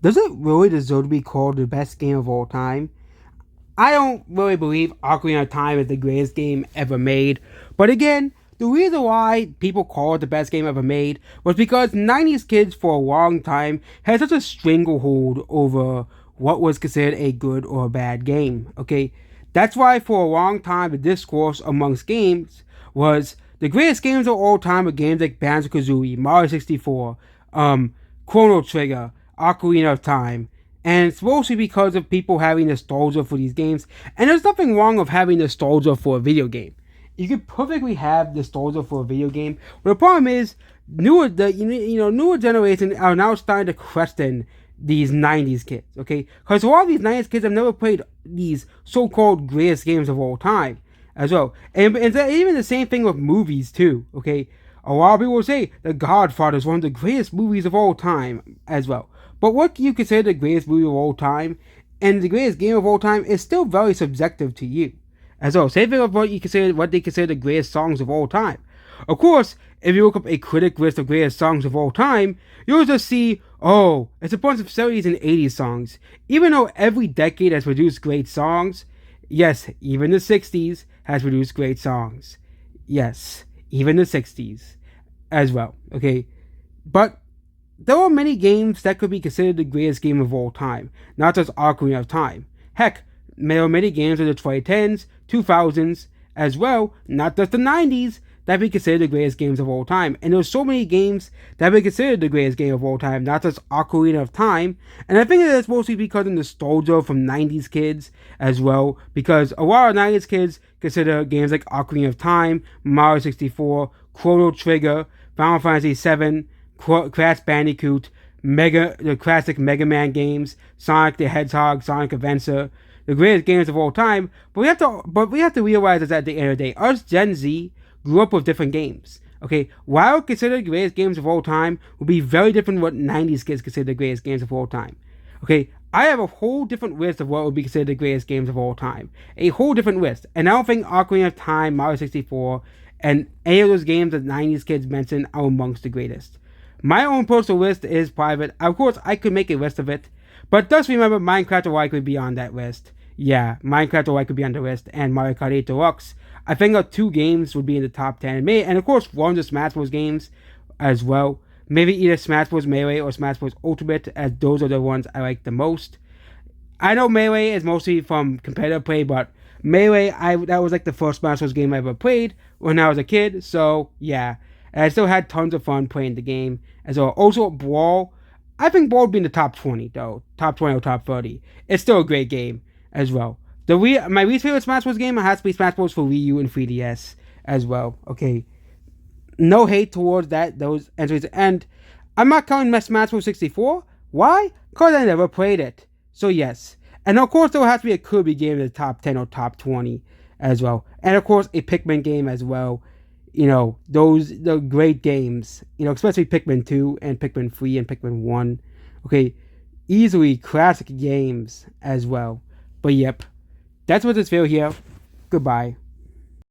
Does it really deserve to be called the best game of all time? I don't really believe Ocarina of Time is the greatest game ever made. But again, the reason why people call it the best game ever made was because 90s kids for a long time had such a stranglehold over what was considered a good or a bad game. Okay? That's why for a long time the discourse amongst games was the greatest games of all time are games like Banjo-Kazooie, Mario 64, Chrono Trigger, Ocarina of Time, and it's mostly because of people having nostalgia for these games. And there's nothing wrong with having nostalgia for a video game. You could perfectly have nostalgia for a video game. But the problem is, newer generations are now starting to question these 90s kids. Okay, because a lot of these 90s kids have never played these so-called greatest games of all time as well. And even the same thing with movies too. Okay, a lot of people will say The Godfather is one of the greatest movies of all time as well. But what you consider the greatest movie of all time and the greatest game of all time is still very subjective to you. As well, same thing with what they consider the greatest songs of all time. Of course, if you look up a critic list of greatest songs of all time, you'll just see, oh, it's a bunch of 70s and 80s songs. Even though every decade has produced great songs, yes, even the 60s has produced great songs. Yes, even the 60s as well. Okay, but there are many games that could be considered the greatest game of all time, not just Ocarina of Time. Heck, there are many games in the 2010s, 2000s, as well, not just the 90s, that be considered the greatest games of all time. And there's so many games that be considered the greatest game of all time, not just Ocarina of Time. And I think that's mostly because of nostalgia from 90s kids as well, because a lot of 90s kids consider games like Ocarina of Time, Mario 64, Chrono Trigger, Final Fantasy 7, Crash Bandicoot, the classic Mega Man games, Sonic the Hedgehog, Sonic Adventure, the greatest games of all time. But we have to realize that at the end of the day, us Gen Z grew up with different games. Okay, while considered the greatest games of all time will be very different from what 90s kids consider the greatest games of all time. Okay, I have a whole different list of what would be considered the greatest games of all time. A whole different list. And I don't think Ocarina of Time, Mario 64, and any of those games that 90s kids mentioned are amongst the greatest. My own personal list is private. Of course, I could make a list of it. But just remember, Minecraft will likely be on that list. Yeah, Minecraft will likely be on the list. And Mario Kart 8 Deluxe. I think 2 games would be in the top 10. And of course, one of the Smash Bros. Games as well. Maybe either Smash Bros. Melee or Smash Bros. Ultimate, as those are the ones I like the most. I know Melee is mostly from competitive play, but Melee, that was like the first Smash Bros. Game I ever played when I was a kid. So, yeah. And I still had tons of fun playing the game as well. Also, Brawl. I think Brawl would be in the top 20, though. Top 20 or top 30. It's still a great game as well. My least favorite Smash Bros. Game has to be Smash Bros. For Wii U and 3DS as well. Okay. No hate towards those entries. And I'm not counting Smash Bros. 64. Why? Because I never played it. So, yes. And of course, there will have to be a Kirby game in the top 10 or top 20 as well. And of course, a Pikmin game as well. The great games, especially Pikmin 2 and Pikmin 3 and Pikmin 1. Okay, easily classic games as well. But yep, that's what this video here. Goodbye.